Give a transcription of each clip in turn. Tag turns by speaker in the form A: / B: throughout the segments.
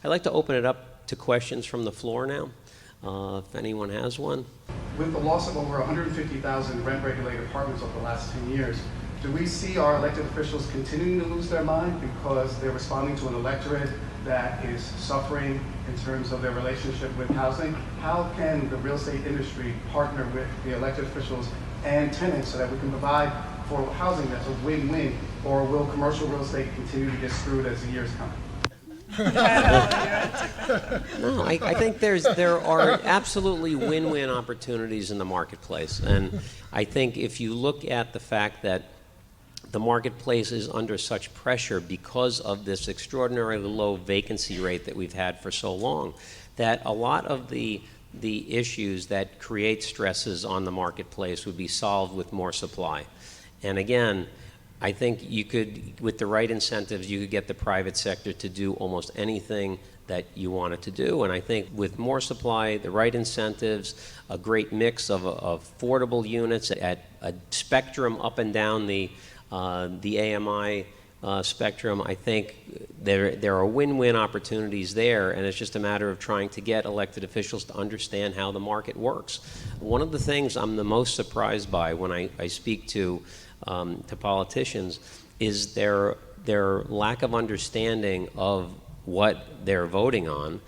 A: I'd like to open it up to questions from the floor now, if anyone has one.
B: With the loss of over 150,000 rent-regulated apartments over the last 10 years, do we see our elected officials continuing to lose their mind because they're responding to an electorate that is suffering in terms of their relationship with housing? How can the real estate industry partner with the elected officials and tenants so that we can provide for housing that's a win-win, or will commercial real estate continue to get screwed as the years come?
A: No, I think there are absolutely win-win opportunities in the marketplace. And I think if you look at the fact that the marketplace is under such pressure because of this extraordinarily low vacancy rate that we've had for so long, that a lot of the issues that create stresses on the marketplace would be solved with more supply. And again, I think you could, with the right incentives, you could get the private sector to do almost anything that you want it to do. And I think with more supply, the right incentives, a great mix of affordable units at a spectrum up and down the AMI spectrum, I think there are win-win opportunities there, and it's just a matter of trying to get elected officials to understand how the market works. One of the things I'm the most surprised by when I speak to politicians is their lack of understanding of what they're voting on,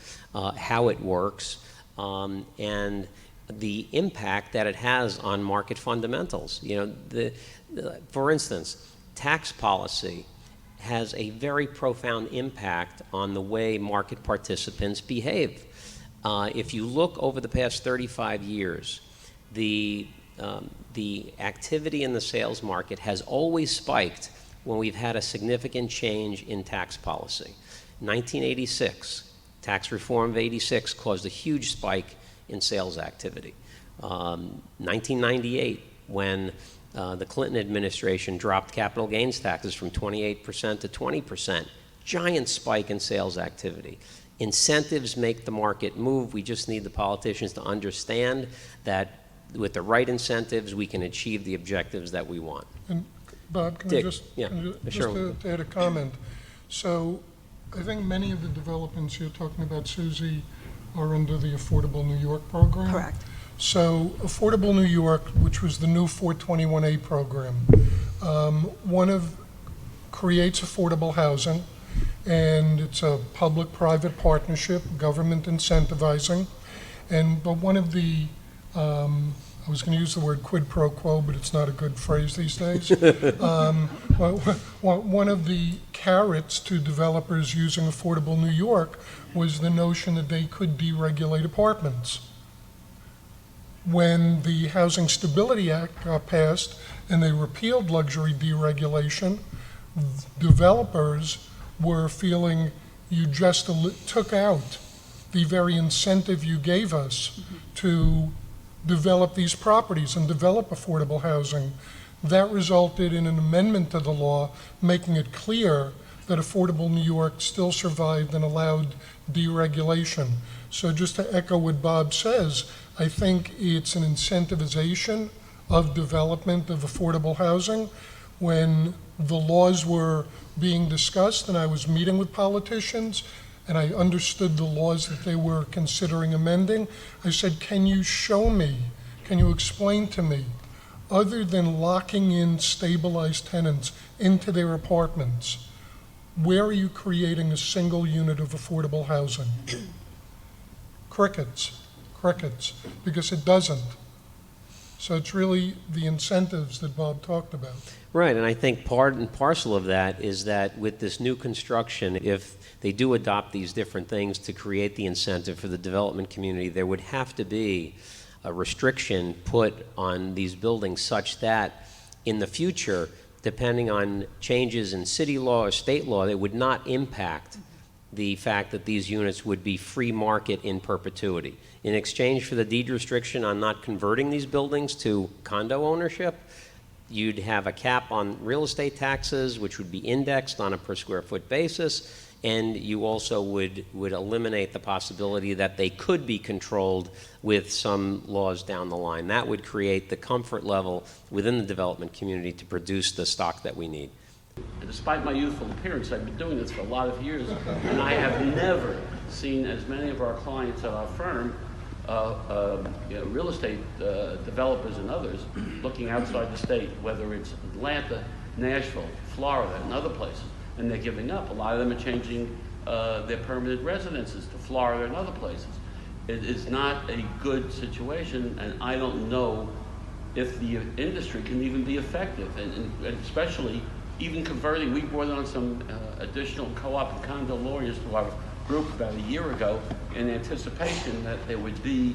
A: how it works, and the impact that it has on market fundamentals. You know, for instance, tax policy has a very profound impact on the way market participants behave. If you look over the past 35 years, the activity in the sales market has always spiked when we've had a significant change in tax policy. 1986, tax reform of '86 caused a huge spike in sales activity. 1998, when the Clinton administration dropped capital gains taxes from 28% to 20%, giant spike in sales activity. Incentives make the market move. We just need the politicians to understand that with the right incentives, we can achieve the objectives that we want.
C: And Bob, can I just to add a comment? So I think many of the developments you're talking about, Susie, are under the Affordable New York program.
D: Correct.
C: So Affordable New York, which was the new 421A program, creates affordable housing, and it's a public-private partnership, government incentivizing, but one of the I was going to use the word quid pro quo, but it's not a good phrase these days. One of the carrots to developers using Affordable New York was the notion that they could deregulate apartments. When the Housing Stability Act got passed and they repealed luxury deregulation, developers were feeling you just took out the very incentive you gave us to develop these properties and develop affordable housing. That resulted in an amendment to the law making it clear that Affordable New York still survived and allowed deregulation. So just to echo what Bob says, I think it's an incentivization of development of affordable housing. When the laws were being discussed and I was meeting with politicians, and I understood the laws that they were considering amending, I said, can you show me, can you explain to me, other than locking in stabilized tenants into their apartments, where are you creating a single unit of affordable housing? Crickets, because it doesn't. So it's really the incentives that Bob talked about.
A: Right, and I think part and parcel of that is that with this new construction, if they do adopt these different things to create the incentive for the development community, there would have to be a restriction put on these buildings such that in the future, depending on changes in city law or state law, they would not impact the fact that these units would be free market in perpetuity. In exchange for the deed restriction on not converting these buildings to condo ownership, you'd have a cap on real estate taxes, which would be indexed on a per square foot basis, and you also would eliminate the possibility that they could be controlled with some laws down the line. That would create the comfort level within the development community to produce the stock that we need.
E: Despite my youthful appearance, I've been doing this for a lot of years, and I have never
D: seen as many of our clients at our firm, real estate developers and others, looking outside the state, whether it's Atlanta, Nashville, Florida, and other places, and they're giving up. A lot of them are changing their permanent residences to Florida and other places. It is not a good situation, and I don't know if the industry can even be effective, and especially even converting. We brought on some additional co-op and condo lawyers to our group about a year ago in anticipation that there would be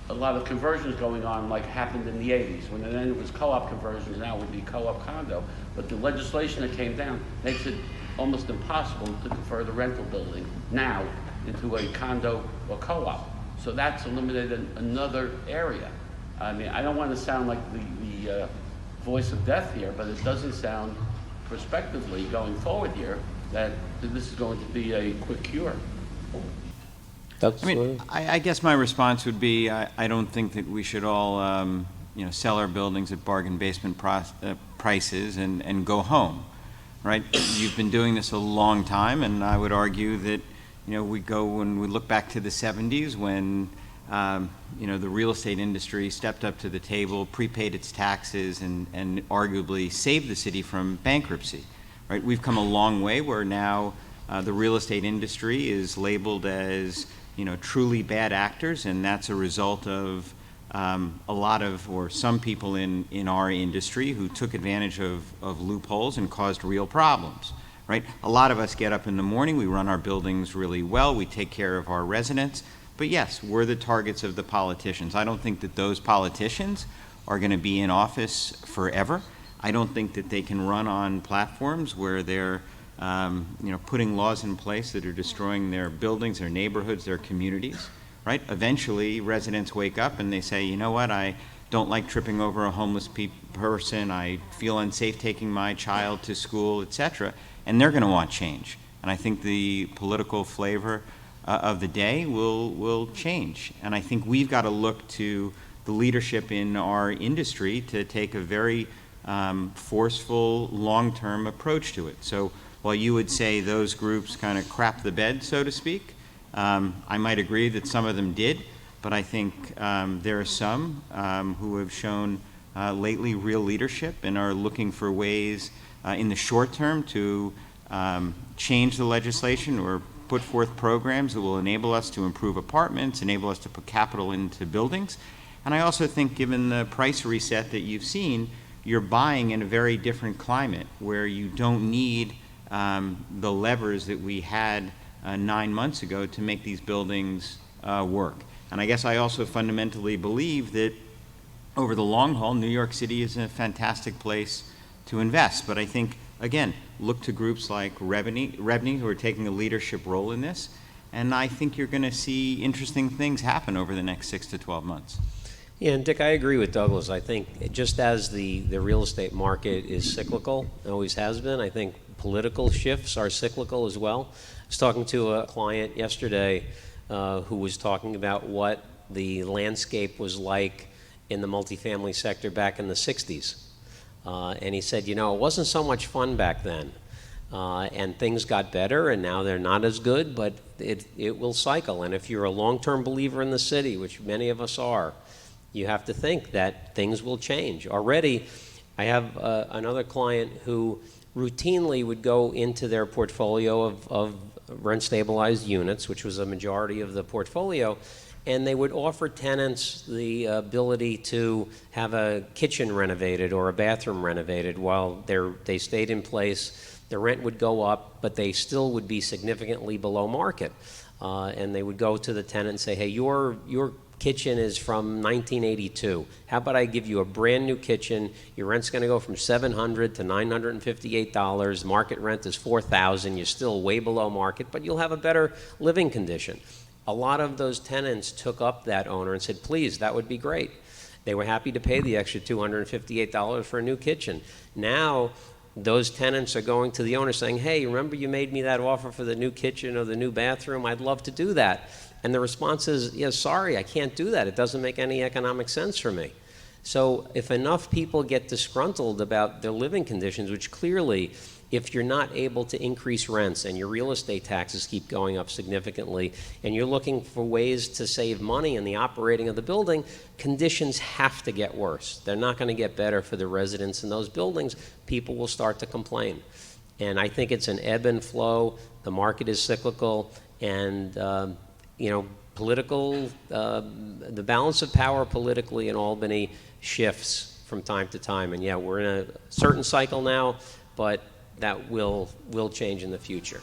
D: a lot of conversions going on like happened in the 80s, when then it was co-op conversions, now it would be co-op condo. But the legislation that came down makes it almost impossible to convert a rental building now into a condo or co-op. So that's eliminated another area. I mean, I don't want to sound like the voice of death here, but it doesn't sound prospectively going forward here that this is going to be a quick cure.
A: That's,
E: I mean, I guess my response would be, I don't think that we should all, sell our buildings at bargain basement prices and go home, right? You've been doing this a long time, and I would argue that, when we look back to the 70s when, the real estate industry stepped up to the table, prepaid its taxes, and arguably saved the city from bankruptcy, right? We've come a long way where now the real estate industry is labeled as, truly bad actors, and that's a result of a lot of, or some people in our industry who took advantage of loopholes and caused real problems, right? A lot of us get up in the morning, we run our buildings really well, we take care of our residents, but yes, we're the targets of the politicians. I don't think that those politicians are going to be in office forever. I don't think that they can run on platforms where they're putting laws in place that are destroying their buildings, their neighborhoods, their communities, right? Eventually, residents wake up and they say, you know what, I don't like tripping over a homeless person, I feel unsafe taking my child to school, etc., and they're going to want change. And I think the political flavor of the day will change. And I think we've got to look to the leadership in our industry to take a very forceful, long-term approach to it. So while you would say those groups kind of crap the bed, so to speak, I might agree that some of them did, but I think there are some who have shown lately real leadership and are looking for ways in the short term to change the legislation or put forth programs that will enable us to improve apartments, enable us to put capital into buildings. And I also think, given the price reset that you've seen, you're buying in a very different climate where you don't need the levers that we had 9 months ago to make these buildings work. And I guess I also fundamentally believe that over the long haul, New York City is a fantastic place to invest. But I think, again, look to groups like Rebney, who are taking a leadership role in this. And I think you're going to see interesting things happen over the next 6 to 12 months.
A: Yeah, and Dick, I agree with Douglas. I think just as the real estate market is cyclical, always has been, I think political shifts are cyclical as well. I was talking to a client yesterday who was talking about what the landscape was like in the multifamily sector back in the 60s. And he said, it wasn't so much fun back then. And things got better, and now they're not as good, but it will cycle. And if you're a long-term believer in the city, which many of us are, you have to think that things will change. Already, I have another client who routinely would go into their portfolio of rent-stabilized units, which was a majority of the portfolio, and they would offer tenants the ability to have a kitchen renovated or a bathroom renovated while they stayed in place. The rent would go up, but they still would be significantly below market. And they would go to the tenant and say, hey, your kitchen is from 1982. How about I give you a brand new kitchen? Your rent's going to go from $700 to $958. Market rent is $4,000. You're still way below market, but you'll have a better living condition. A lot of those tenants took up that owner and said, please, that would be great. They were happy to pay the extra $258 for a new kitchen. Now, those tenants are going to the owner saying, hey, remember you made me that offer for the new kitchen or the new bathroom? I'd love to do that. And the response is, yeah, sorry, I can't do that. It doesn't make any economic sense for me. So if enough people get disgruntled about their living conditions, which clearly if you're not able to increase rents and your real estate taxes keep going up significantly, and you're looking for ways to save money in the operating of the building, conditions have to get worse. They're not going to get better for the residents in those buildings. People will start to complain. And I think it's an ebb and flow. The market is cyclical, and the balance of power politically in Albany shifts from time to time. And yeah, we're in a certain cycle now, but that will change in the future.